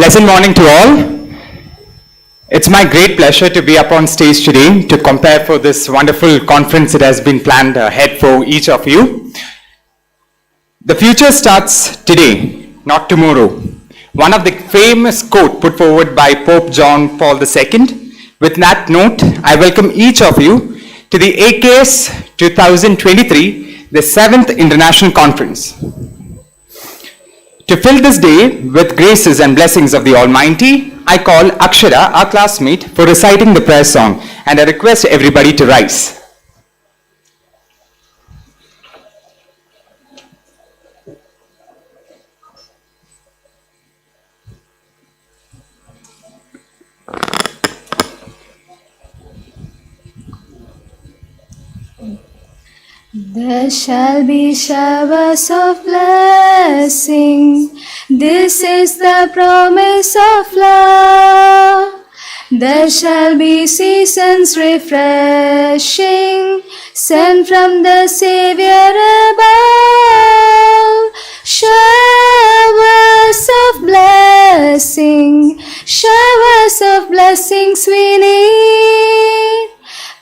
Pleasant morning to all. It's my great pleasure to be up on stage today to compare for this wonderful conference that has been planned ahead for each of you. The future starts today, not tomorrow. One of the famous quote put forward by Pope John Paul II. With that note, I welcome each of you to the AKS 2023, the 7th International Conference. To fill this day with graces and blessings of the Almighty, I call Akshara, our classmate, for reciting the prayer song, and I request everybody to rise. There shall be showers of blessing. This is the promise of love. There shall be seasons refreshing, sent from the Savior above. Showers of blessing, showers of blessings we need.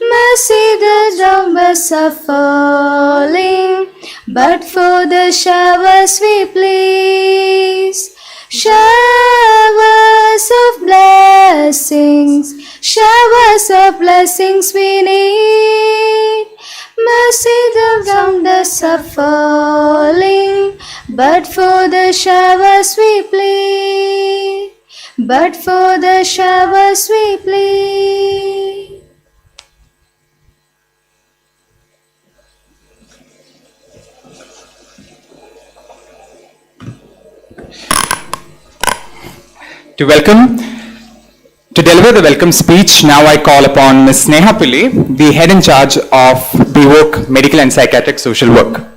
Mercy, the numbers are falling, but for the showers we please. Showers of blessings we need. Mercy, the numbers are falling, but for the showers we plead. But for the showers we plead. To deliver the welcome speech, now I call upon Ms. Sneha Pillai, the head in charge of BWOC Medical and Psychiatric Social Work.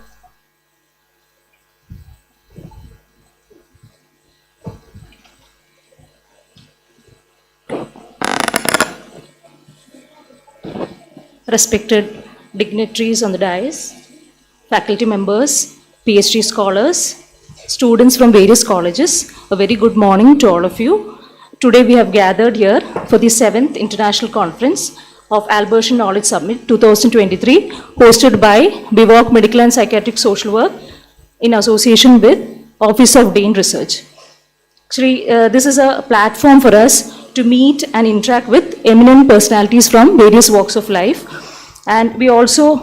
Respected dignitaries on the dais, faculty members, PhD scholars, students from various colleges, a very good morning to all of you. Today we have gathered here for the 7th International Conference of Albertian Knowledge Summit 2023, hosted by BWOC Medical and Psychiatric Social Work in association with Office of Dean Research. Actually, this is a platform for us to meet and interact with eminent personalities from various walks of life. And we also,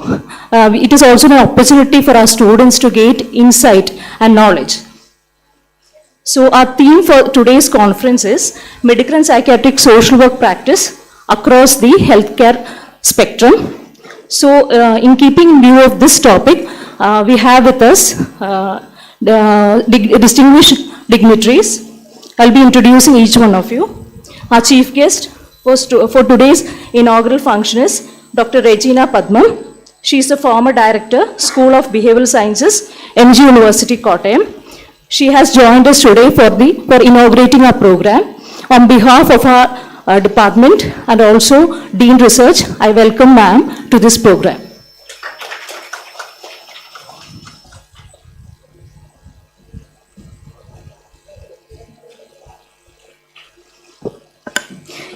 it is also an opportunity for our students to gain insight and knowledge. So our theme for today's conference is Medical and Psychiatric Social Work Practice across the healthcare spectrum. So in keeping in view of this topic, we have with us the distinguished dignitaries. I'll be introducing each one of you. Our chief guest for today's inaugural function is Dr. Regina Padman. She is the former director, School of Behavioral Sciences, MG University, Kottayam. She has joined us today for inaugurating our program. On behalf of our department and also Dean Research, I welcome ma'am to this program.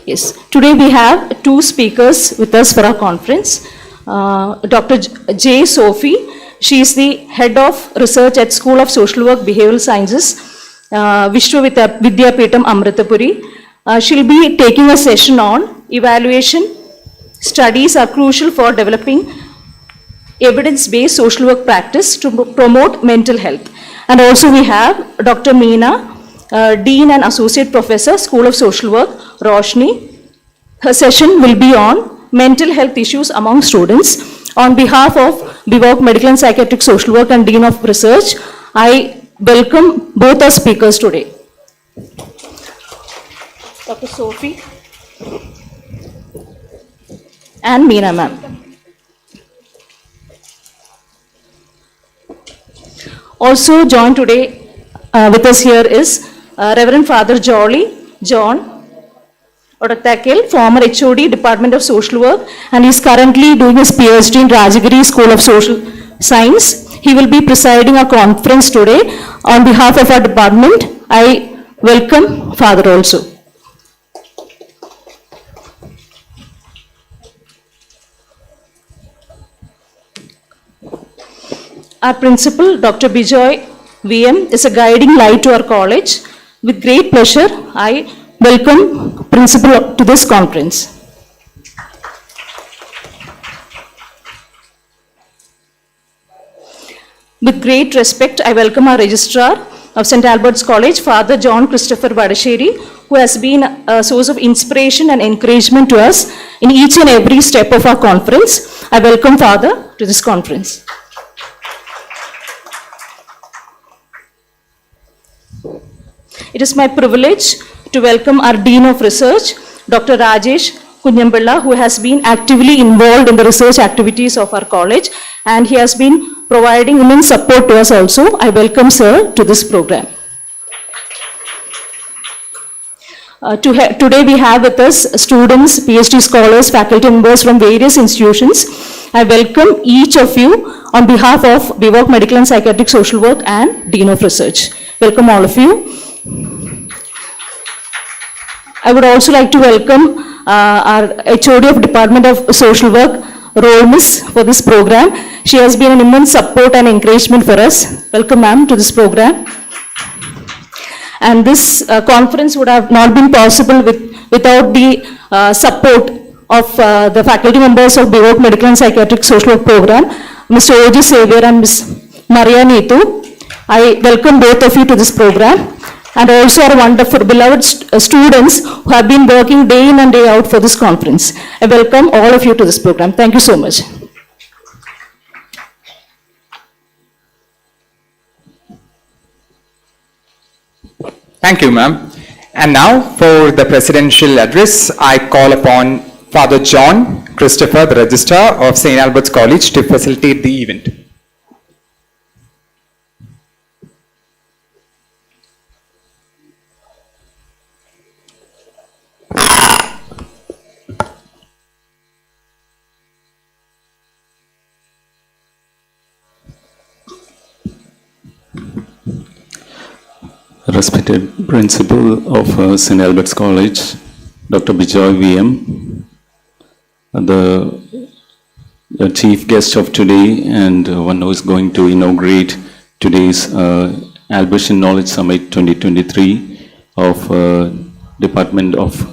Yes, today we have two speakers with us for our conference. Dr. J. Sophie, she is the head of research at School of Social Work Behavioral Sciences, Vidyapeetham Amritapuri. She'll be taking a session on evaluation. Studies are crucial for developing evidence-based social work practice to promote mental health. And also we have Dr. Meena, Dean and Associate Professor, School of Social Work, Roshni. Her session will be on mental health issues among students. On behalf of BWOC Medical and Psychiatric Social Work and Dean of Research, I welcome both our speakers today. Dr. Sophie and Meena ma'am. Also joined today with us here is Reverend Father John Odatakil, former HOD, Department of Social Work, and is currently doing his PhD in Rajagiri School of Social Science. He will be presiding a conference today. On behalf of our department, I Welcome, Father also. Our principal, Dr. Bijoy VM, is a guiding light to our college. With great pleasure, I welcome principal to this conference. With great respect, I welcome our registrar of St. Albert's College, Father John Christopher Vadasheri, who has been a source of inspiration and encouragement to us in each and every step of our conference. I welcome Father to this conference. It is my privilege to welcome our Dean of Research, Dr. Rajesh Kunyambilla, who has been actively involved in the research activities of our college, and he has been providing immense support to us also. I welcome sir to this program. Today we have with us students, PhD scholars, faculty members from various institutions. I welcome each of you on behalf of BVOC Medical and Psychiatric Social Work and Dean of Research. Welcome all of you. I would also like to welcome our HOD of Department of Social Work, Role Miss, for this program. She has been an immense support and encouragement for us. Welcome ma'am to this program. And this conference would have not been possible without the support of the faculty members of BVOC Medical and Psychiatric Social Work Program, Mr. O.G. Xavier and Ms. Maria Neetu. I welcome both of you to this program, and also our wonderful beloved students who have been working day in and day out for this conference. I welcome all of you to this program. Thank you so much. Thank you, ma'am. And now for the presidential address, I call upon Father John Christopher, the Registrar of St. Albert's College, to facilitate the event. Respected Principal of St. Albert's College, Dr. Bijoy VM, the Chief Guest of today and one who is going to inaugurate today's Albertian Knowledge Summit 2023 of Department of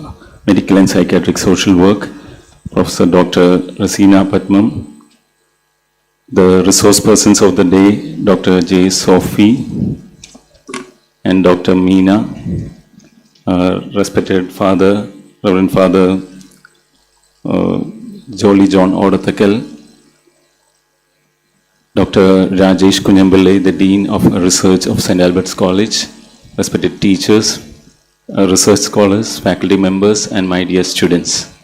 Medical and Psychiatric Social Work, Professor Dr. Rasina Patmam, the resource persons of the day, Dr. J. Sophie, and Dr. Meena, respected Father, Reverend Father Jolly John Odathakal, Dr. Rajesh Kunyambille, the Dean of Research of St. Albert's College, respected teachers, research scholars, faculty members, and my dear students.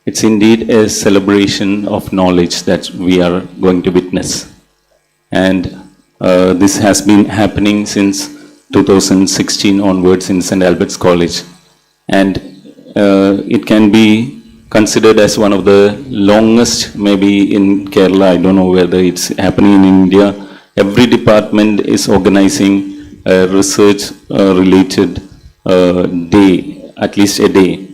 It's indeed a celebration of knowledge that we are going to witness. And this has been happening since 2016 onwards in St. Albert's College, and it can be considered as one of the longest, maybe in Kerala, I don't know whether it's happening in India. Every department is organizing a research related day, at least a day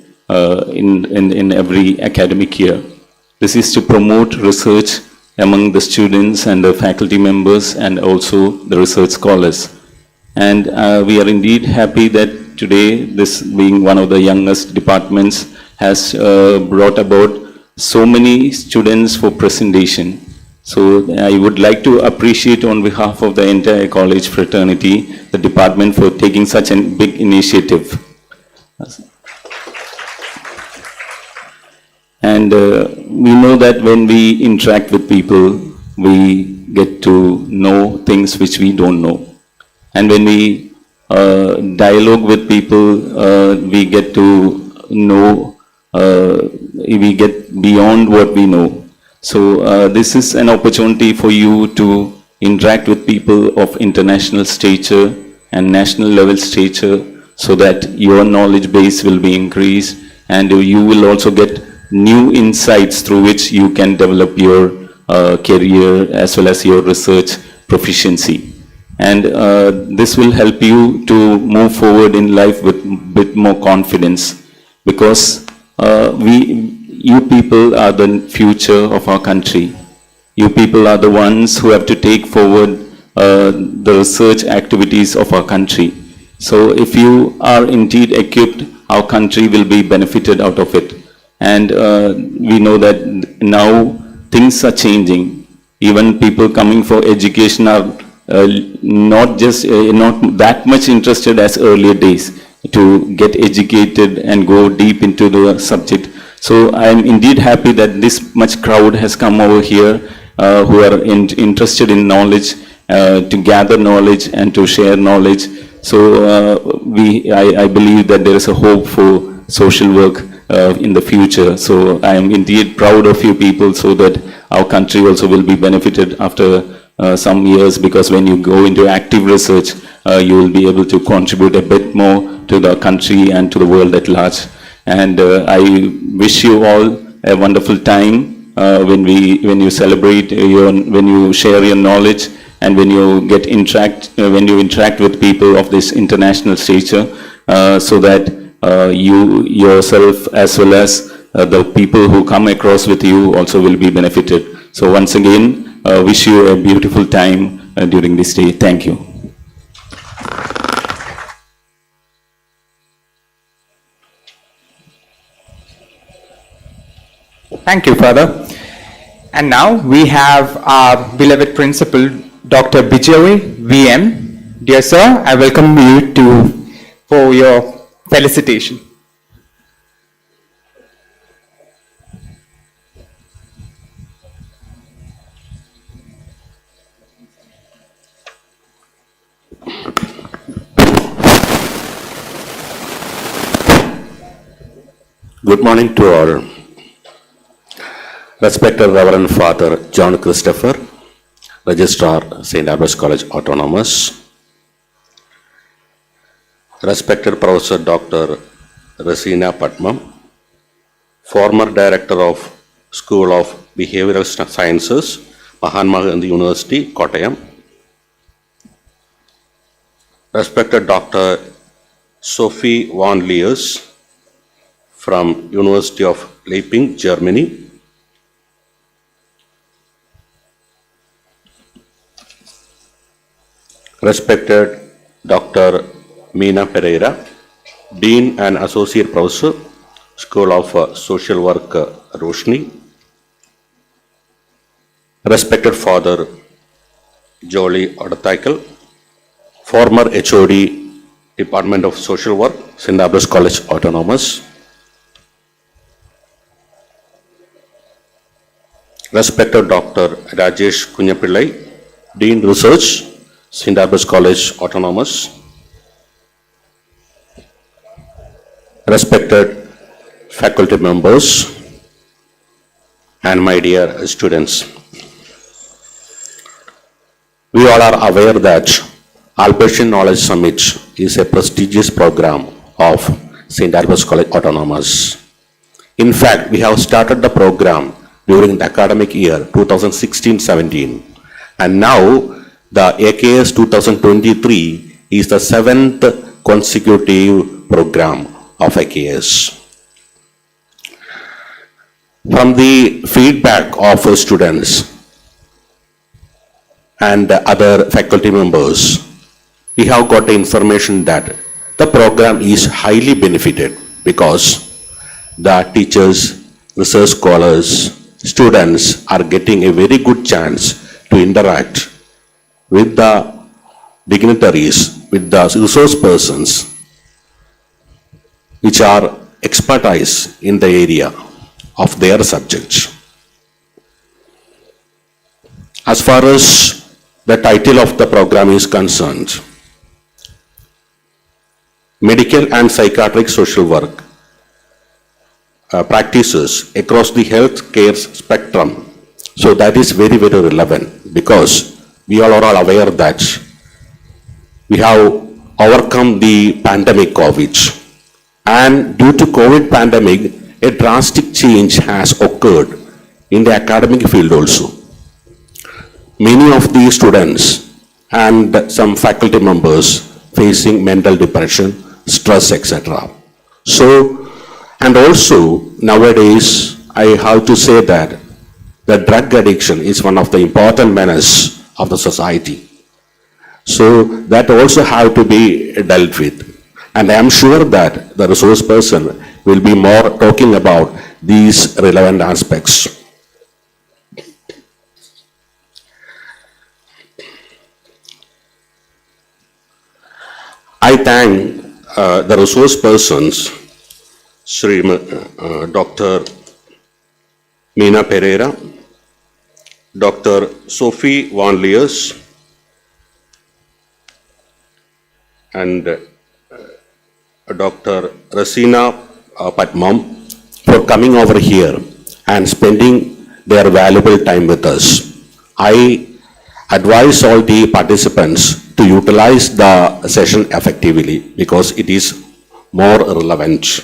in every academic year. This is to promote research among the students and the faculty members and also the research scholars. And we are indeed happy that today, this being one of the youngest departments, has brought about so many students for presentation. So I would like to appreciate on behalf of the entire college fraternity, the department for taking such a big initiative. And we know that when we interact with people, we get to know things which we don't know. And when we dialogue with people, we get to know, we get beyond what we know. So this is an opportunity for you to interact with people of international stature and national level stature so that your knowledge base will be increased and you will also get new insights through which you can develop your career as well as your research proficiency. And this will help you to move forward in life with bit more confidence, because you people are the future of our country. You people are the ones who have to take forward the research activities of our country. So if you are indeed equipped, our country will be benefited out of it. And we know that now things are changing. Even people coming for education are not that much interested as earlier days to get educated and go deep into the subject. So I am indeed happy that this much crowd has come over here who are interested in knowledge, to gather knowledge and to share knowledge. So I believe that there is a hope for social work in the future. So I am indeed proud of you people, so that our country also will be benefited after some years, because when you go into active research, you will be able to contribute a bit more to the country and to the world at large. And I wish you all a wonderful time when you celebrate when you share your knowledge, and when you when you interact with people of this international stature, so that you yourself as well as the people who come across with you also will be benefited. So once again, wish you a beautiful time during this day. Thank you. Thank you, Father. And now we have our beloved principal, Dr. Bijoy VM. Dear sir, I welcome you for your felicitation. Good morning to all. Respected Reverend Father John Christopher, Registrar, St. Albans College Autonomous. Respected Professor Dr. Rasina Patmam, former Director of School of Behavioral Sciences, Mahatma Gandhi University, Kottayam. Respected Dr. Sophie von Leers from University of Leipzig, Germany. Respected Dr. Meena Pereira, Dean and Associate Professor, School of Social Work, Roshni. Respected Father Jolie Odathaikel, former HOD, Department of Social Work, St. Albans College Autonomous. Respected Dr. Rajesh Kunyapillai, Dean Research, St. Albans College Autonomous. Respected faculty members and my dear students, we all are aware that Albertian Knowledge Summit is a prestigious program of St. Albans College Autonomous. In fact, we have started the program during the academic year 2016-17, and now the AKS 2023 is the 7th consecutive program of AKS. From the feedback of students and other faculty members, we have got the information that the program is highly benefited because the teachers, research scholars, students are getting a very good chance to interact with the dignitaries, with the resource persons which are expertise in the area of their subjects. As far as the title of the program is concerned, Medical and Psychiatric Social Work practices across the healthcare spectrum. So that is very, very relevant, because we all are aware that we have overcome the pandemic COVID, and due to COVID pandemic, a drastic change has occurred in the academic field also. Many of the students and some faculty members facing mental depression, stress, etc. So, and also nowadays, I have to say that the drug addiction is one of the important menace of the society. So that also have to be dealt with. And I am sure that the resource person will be more talking about these relevant aspects. I thank the resource persons, Dr. Meena Pereira, Dr. Sophie Van Leers, and Dr. Rasina Patmam for coming over here and spending their valuable time with us. I advise all the participants to utilize the session effectively because it is more relevant.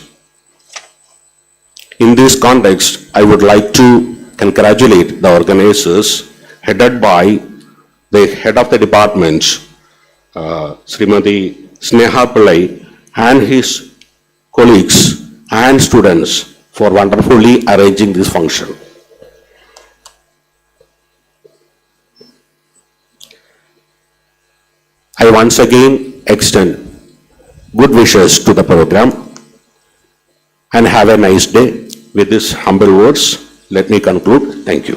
In this context, I would like to congratulate the organizers headed by the head of the department, Srimati Sneha Pillai, and his colleagues and students for wonderfully arranging this function. I once again extend good wishes to the program and have a nice day. With these humble words, let me conclude. Thank you.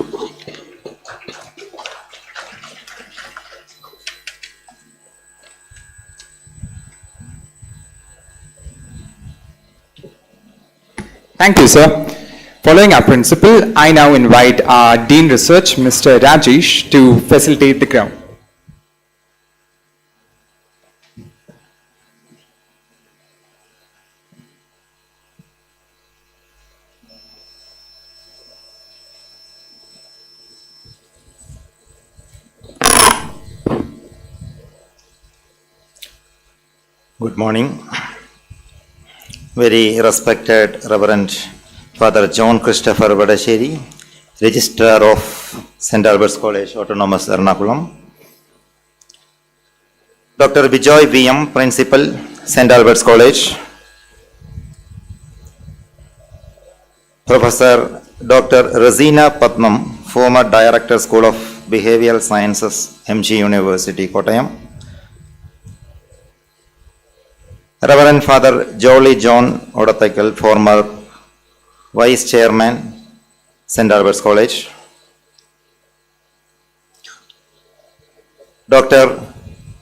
Thank you, sir. Following our principal, I now invite our Dean Research, Mr. Rajesh, to facilitate the ground. Good morning. Very respected Reverend Father John Christopher Vadasheri, Registrar of St. Albert's College, Autonomous Ernakulam. Dr. Bijoy VM, Principal, St. Albert's College. Professor Dr. Rasina Patnam, former Director, School of Behavioral Sciences, MG University, Kottayam. Reverend Father Jolly John Odathakal, former Vice Chairman, St. Albert's College. Dr.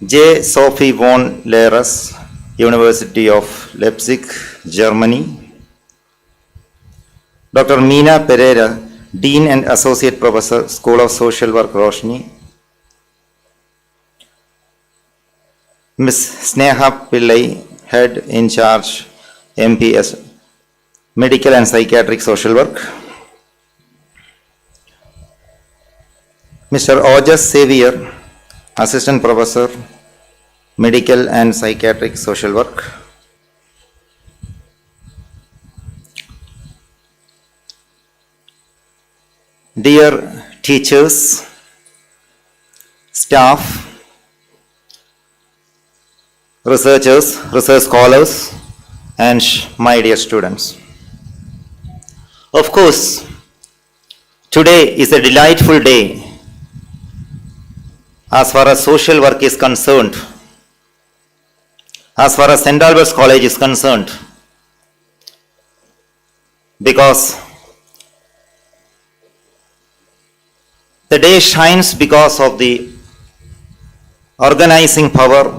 J. Sophie von Leers, University of Leipzig, Germany. Dr. Meena Pereira, Dean and Associate Professor, School of Social Work, Roshni. Ms. Sneha Pillai, Head in Charge, Mpsw, Medical and Psychiatric Social Work. Mr. Ojas Xavier, Assistant Professor, Medical and Psychiatric Social Work. Dear teachers, staff, researchers, research scholars, and my dear students. Of course, today is a delightful day as far as social work is concerned, as far as St. Albert's College is concerned, because the day shines because of the organizing power,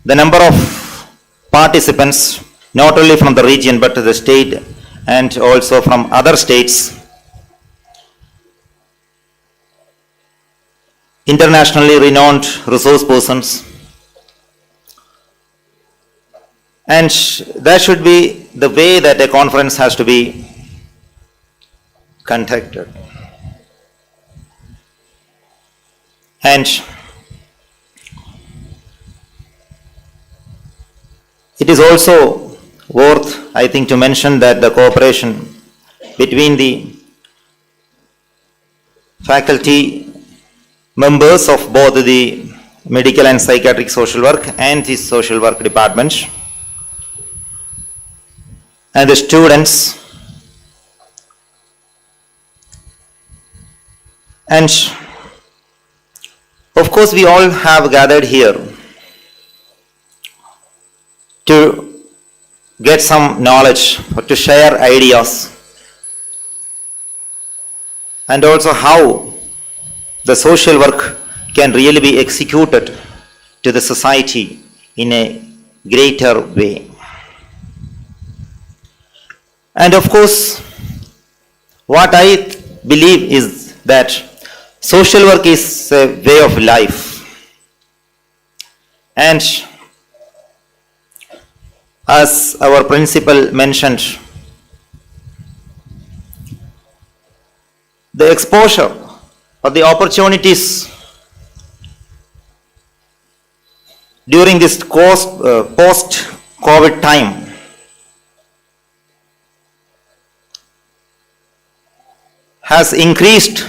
the number of participants, not only from the region but the state and also from other states, internationally renowned resource persons, and that should be the way that a conference has to be conducted. And it is also worth, I think, to mention that the cooperation between the faculty members of both the medical and psychiatric social work and the social work department, and the students, and of course we all have gathered here to get some knowledge or to share ideas, and also how the social work can really be executed to the society in a greater way. And of course, what I believe is that social work is a way of life. And as our principal mentioned, the exposure or the opportunities during this post-COVID time has increased.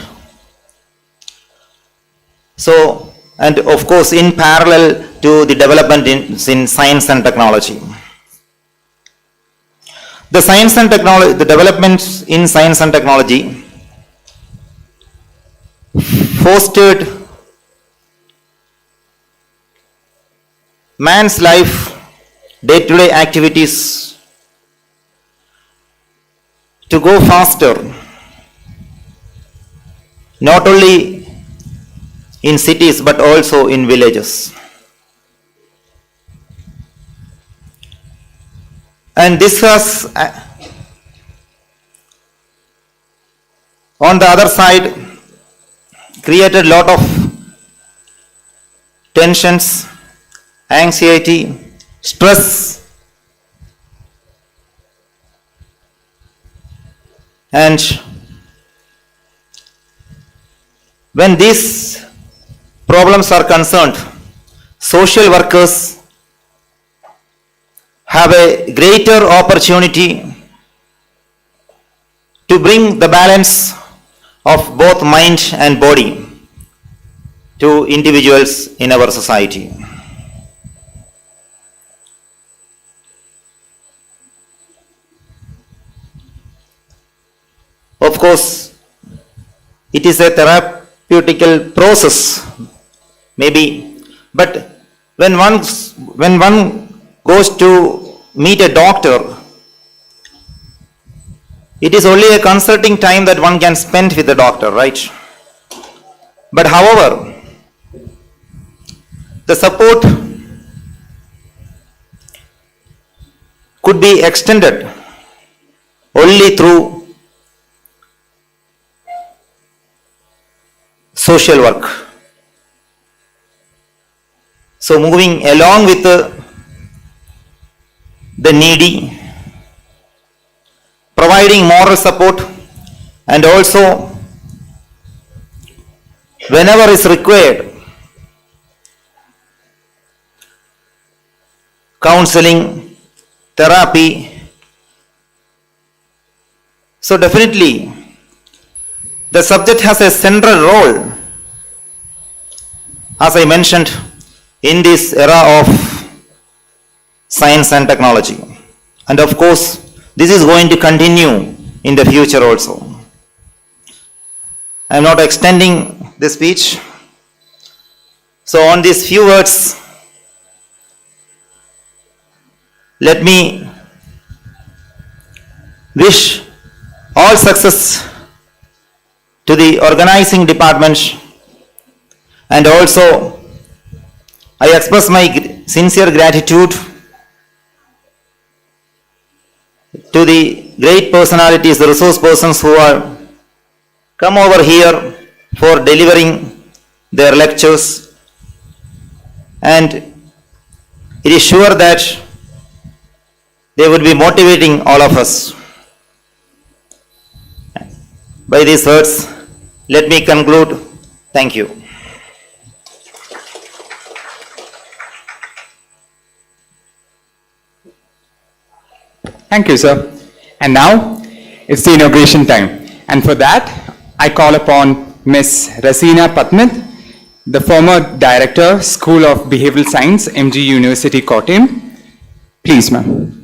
So, and of course in parallel to the development in science and technology. The science and technology, the developments in science and technology fostered man's life, day-to-day activities to go faster, not only in cities but also in villages. And this has, on the other side, created a lot of tensions, anxiety, stress, and when these problems are concerned, social workers have a greater opportunity to bring the balance of both mind and body to individuals in our society. Of course, it is a therapeutical process, maybe, but when one goes to meet a doctor, it is only a consulting time that one can spend with the doctor, right? But however, the support could be extended only through social work. So moving along with the needy, providing moral support, and also whenever is required, counseling, therapy. So definitely the subject has a central role, as I mentioned, in this era of science and technology. And of course, this is going to continue in the future also. I am not extending the speech. So on these few words, let me wish all success to the organizing department, and also I express my sincere gratitude to the great personalities, the resource persons who are come over here for delivering their lectures, and it is sure that they would be motivating all of us. By these words, let me conclude. Thank you. Thank you, sir. And now it's the inauguration time. And for that, I call upon Ms. Rasina Patnit the former Director, School of Behavioral Science, MG University, Kottayam. Please, ma'am.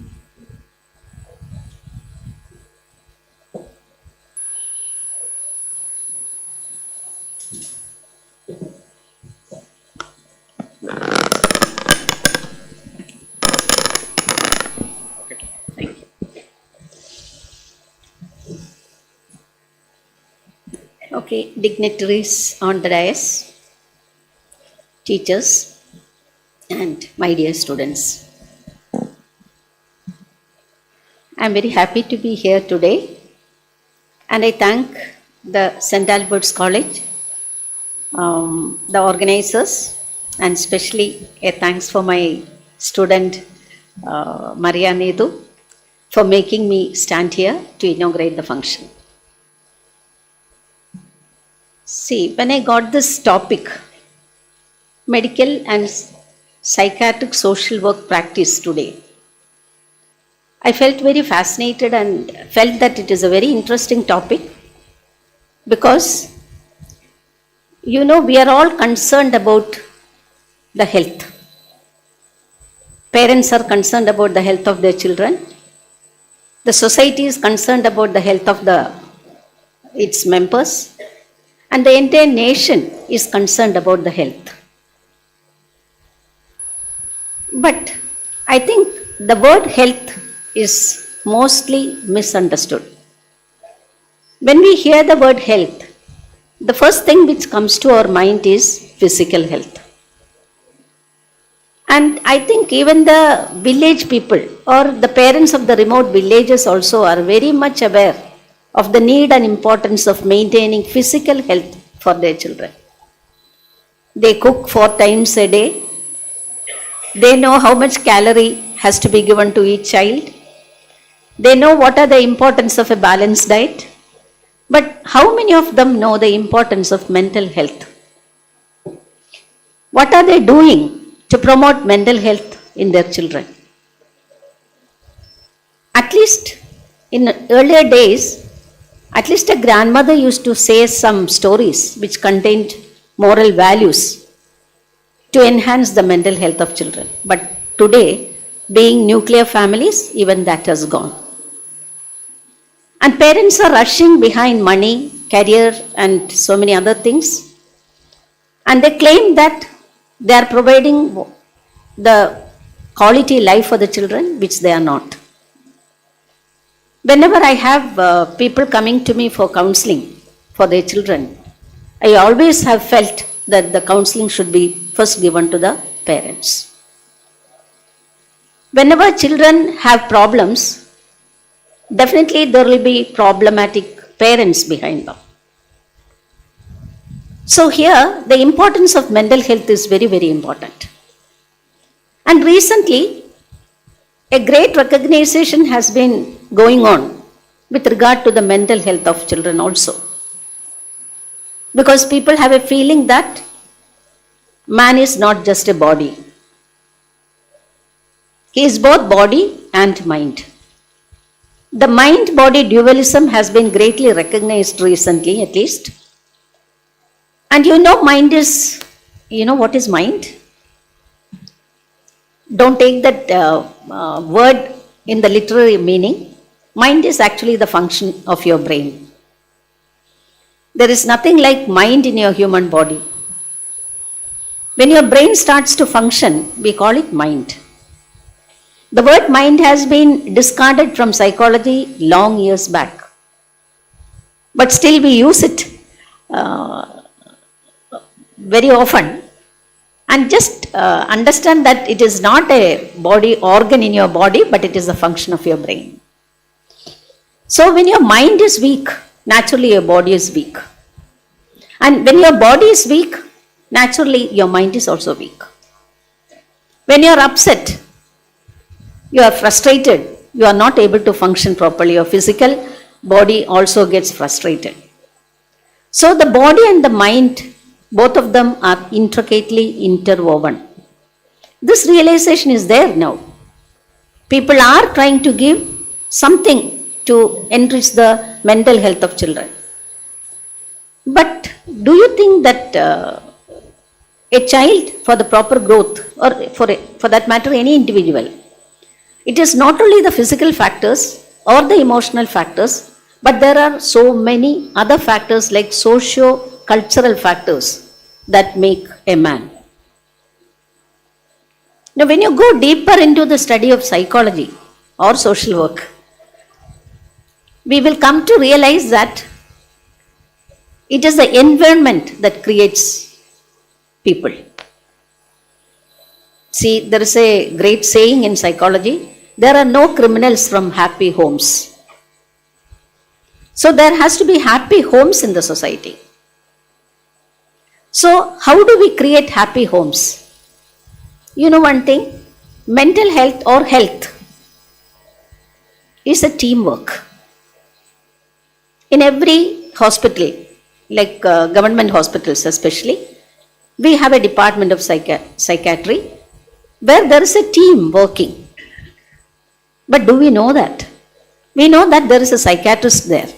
Okay, dignitaries on the dais, teachers, and my dear students. I am very happy to be here today, and I thank the St. Albert's College, the organizers, and especially a thanks for my student Maria Nedu for making me stand here to inaugurate the function. See, when I got this topic, medical and psychiatric social work practice today, I felt very fascinated and felt that it is a very interesting topic because, you know, we are all concerned about the health. Parents are concerned about the health of their children. The society is concerned about the health of its members. And the entire nation is concerned about the health. But I think the word health is mostly misunderstood. When we hear the word health, the first thing which comes to our mind is physical health. And I think even the village people or the parents of the remote villages also are very much aware of the need and importance of maintaining physical health for their children. They cook 4 times a day. They know how much calorie has to be given to each child. They know what are the importance of a balanced diet. But how many of them know the importance of mental health? What are they doing to promote mental health in their children? At least in earlier days, at least a grandmother used to say some stories which contained moral values to enhance the mental health of children. But today, being nuclear families, even that has gone. And parents are rushing behind money, career, and so many other things. And they claim that they are providing the quality life for the children, which they are not. Whenever I have people coming to me for counseling for their children, I always have felt that the counseling should be first given to the parents. Whenever children have problems, definitely there will be problematic parents behind them. So here, the importance of mental health is very, very important. And recently, a great recognition has been going on with regard to the mental health of children also. Because people have a feeling that man is not just a body. He is both body and mind. The mind-body dualism has been greatly recognized recently, at least. And you know what is mind? Don't take that word in the literary meaning. Mind is actually the function of your brain. There is nothing like mind in your human body. When your brain starts to function, we call it mind. The word mind has been discarded from psychology long years back. But still we use it very often. And just understand that it is not a body organ in your body, but it is a function of your brain. So when your mind is weak, naturally your body is weak. And when your body is weak, naturally your mind is also weak. When you are upset, you are frustrated, you are not able to function properly. Your physical body also gets frustrated. So the body and the mind, both of them are intricately interwoven. This realization is there now. People are trying to give something to enrich the mental health of children. But do you think that a child for the proper growth, or for that matter, any individual, it is not only the physical factors or the emotional factors, but there are so many other factors like socio-cultural factors that make a man. Now, when you go deeper into the study of psychology or social work, we will come to realize that it is the environment that creates people. See, there is a great saying in psychology, there are no criminals from happy homes. So there has to be happy homes in the society. So how do we create happy homes? You know one thing, mental health or health is a teamwork. In every hospital, like government hospitals especially, we have a department of psychiatry where there is a team working. But do we know that? We know that there is a psychiatrist there.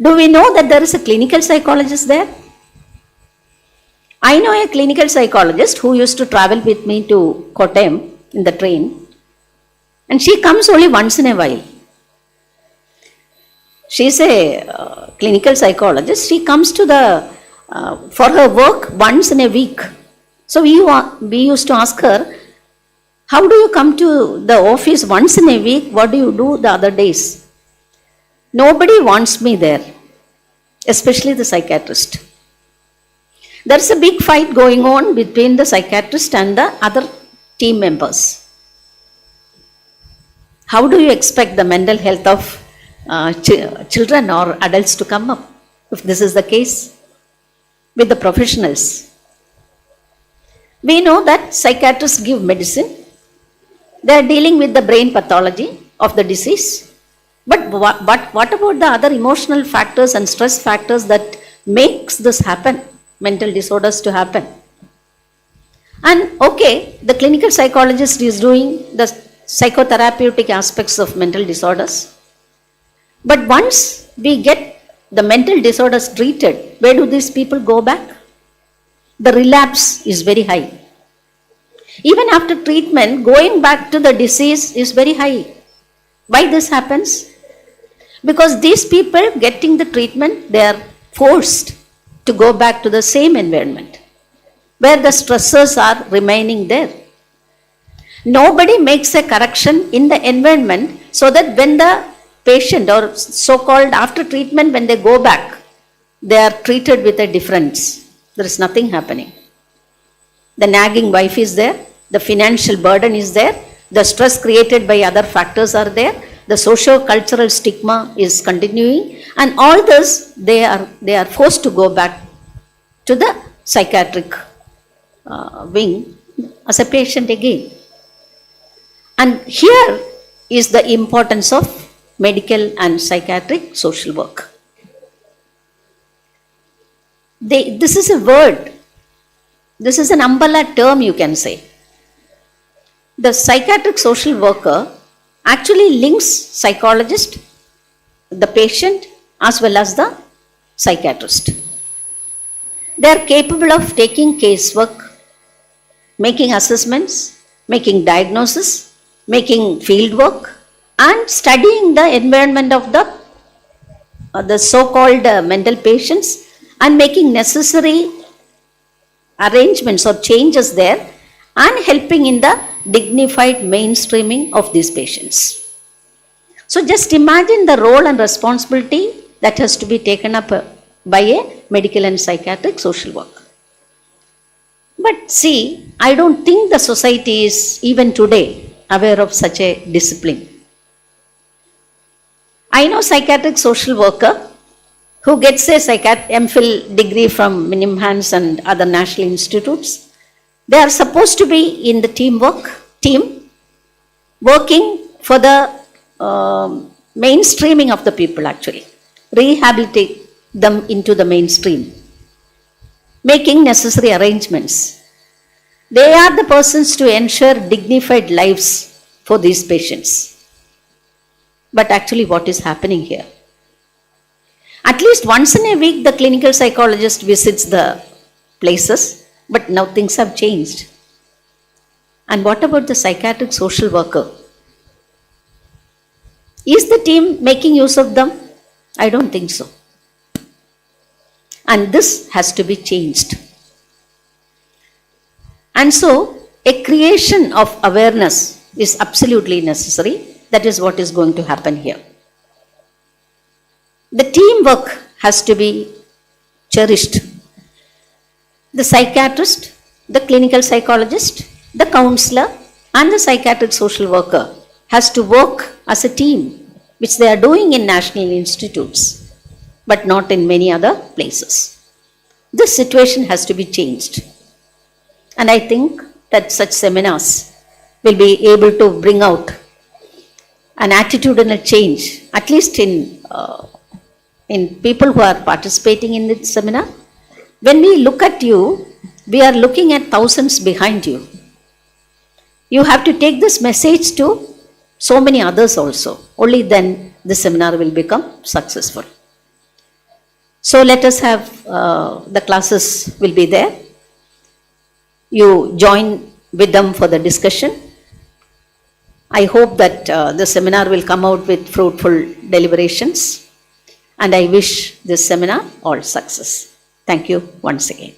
Do we know that there is a clinical psychologist there? I know a clinical psychologist who used to travel with me to Kottayam in the train, and she comes only once in a while. She is a clinical psychologist. She comes to for her work once in a week. So we used to ask her, how do you come to the office once in a week? What do you do the other days? Nobody wants me there, especially the psychiatrist. There's a big fight going on between the psychiatrist and the other team members. How do you expect the mental health of children or adults to come up if this is the case with the professionals? We know that psychiatrists give medicine. They are dealing with the brain pathology of the disease. But what about the other emotional factors and stress factors that makes this happen, mental disorders to happen? And okay, the clinical psychologist is doing the psychotherapeutic aspects of mental disorders. But once we get the mental disorders treated, where do these people go back? The relapse is very high. Even after treatment, going back to the disease is very high. Why this happens? Because these people getting the treatment, they are forced to go back to the same environment where the stressors are remaining there. Nobody makes a correction in the environment so that when the patient or so-called after treatment, when they go back, they are treated with a difference. There is nothing happening. The nagging wife is there, the financial burden is there, the stress created by other factors are there, the socio-cultural stigma is continuing, and all this they are forced to go back to the psychiatric wing as a patient again. And here is the importance of medical and psychiatric social work. This is a word, this is an umbrella term, you can say. The psychiatric social worker actually links psychologist, the patient, as well as the psychiatrist. They are capable of taking casework, making assessments, making diagnosis, making field work, and studying the environment of the so-called mental patients and making necessary arrangements or changes there and helping in the dignified mainstreaming of these patients. So just imagine the role and responsibility that has to be taken up by a medical and psychiatric social worker. But see, I don't think the society is even today aware of such a discipline. I know psychiatric social worker who gets a Mpsw degree from Mpsw and other national institutes. They are supposed to be in the team working for the mainstreaming of the people actually, rehabilitate them into the mainstream, making necessary arrangements. They are the persons to ensure dignified lives for these patients. But actually what is happening here? At least once in a week the clinical psychologist visits the places But now things have changed. And what about the psychiatric social worker? Is the team making use of them? I don't think so. And this has to be changed. And so, a creation of awareness is absolutely necessary. That is what is going to happen here. The teamwork has to be cherished. The psychiatrist, the clinical psychologist, the counselor, and the psychiatric social worker has to work as a team, which they are doing in national institutes, but not in many other places. This situation has to be changed. And I think that such seminars will be able to bring out an attitudinal change, at least in people who are participating in this seminar. When we look at you, we are looking at thousands behind you. You have to take this message to so many others also. Only then the seminar will become successful. So let us have, the classes will be there. You join with them for the discussion. I hope that the seminar will come out with fruitful deliberations. And I wish this seminar all success. Thank you once again.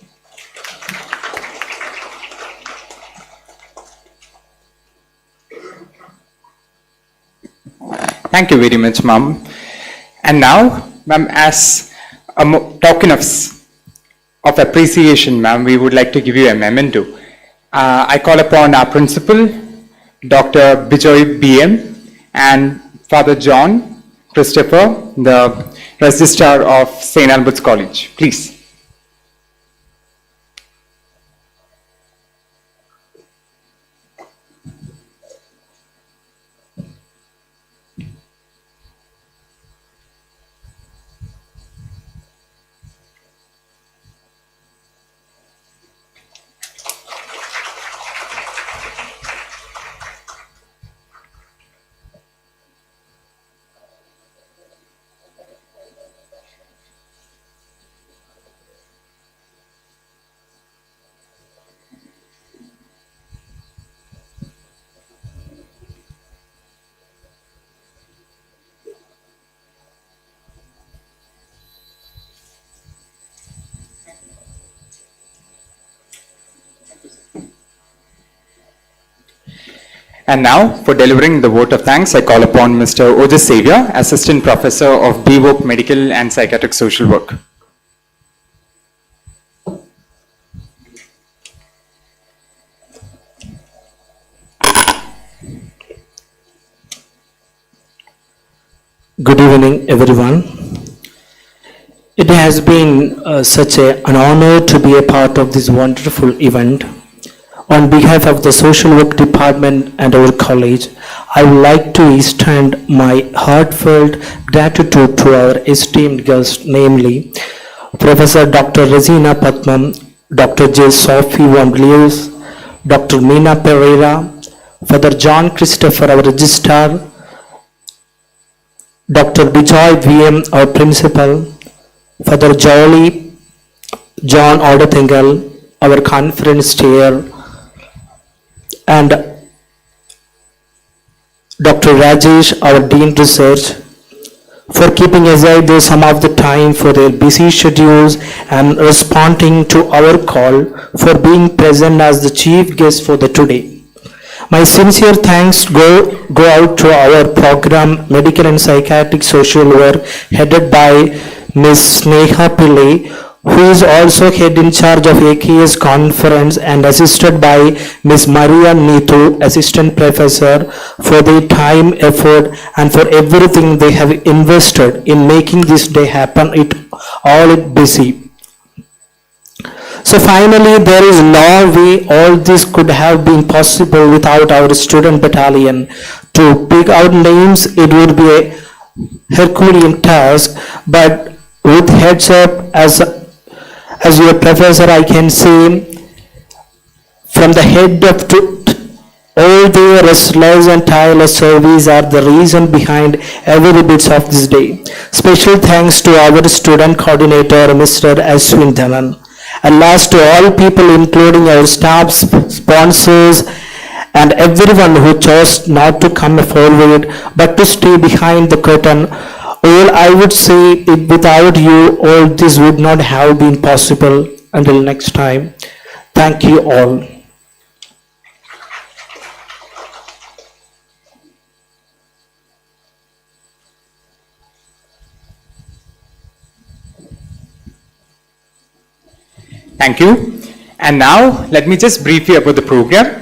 Thank you very much, ma'am. And now, ma'am, as a token of appreciation, ma'am, we would like to give you a memento. I call upon our principal, Dr. Bijoy BM, and Father John Christopher, the Registrar of St. Albert's College. Please. And now, for delivering the vote of thanks, I call upon Mr. Ojas Xavier, Assistant Professor of BVOC Medical and Psychiatric Social Work. Good evening, everyone. It has been such an honor to be a part of this wonderful event. On behalf of the Social Work Department and our college, I would like to extend my heartfelt gratitude to our esteemed guests, namely Professor Dr. Regina Patman, Dr. J. Sophie von Leus, Dr. Meena Pereira, Father John Christopher, our registrar, Dr. Bijoy VM, our principal, Father Jolly John Odathingal, our conference chair, and Dr. Rajesh, our Dean Research, for keeping aside some of the time for their busy schedules and responding to our call, for being present as the chief guest for the today. My sincere thanks go out to our program, Medical and Psychiatric Social Work, headed by Ms. Sneha Pillai, who is also head in charge of AKS conference, and assisted by Ms. Maria Neetu, Assistant Professor, for their time, effort, and for everything they have invested in making this day happen. It busy. So finally, there is no way all this could have been possible without our student battalion. To pick out names, it would be a Herculean task, but with heads up, as your professor, I can say, from the head up to all their restless and tireless service are the reason behind every bit of this day. Special thanks to our student coordinator, Mr. Ashwin Dhanan, And last, to all people, including our staff, sponsors, and everyone who chose not to come forward but to stay behind the curtain, all I would say, if without you, all this would not have been possible. Until next time, thank you all. Thank you. And now, let me just brief you about the program.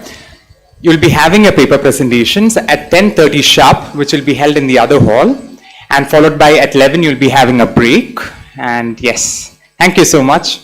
You'll be having a paper presentations at 10:30 sharp, which will be held in the other hall. And followed by at 11, you'll be having a break. And yes, thank you so much.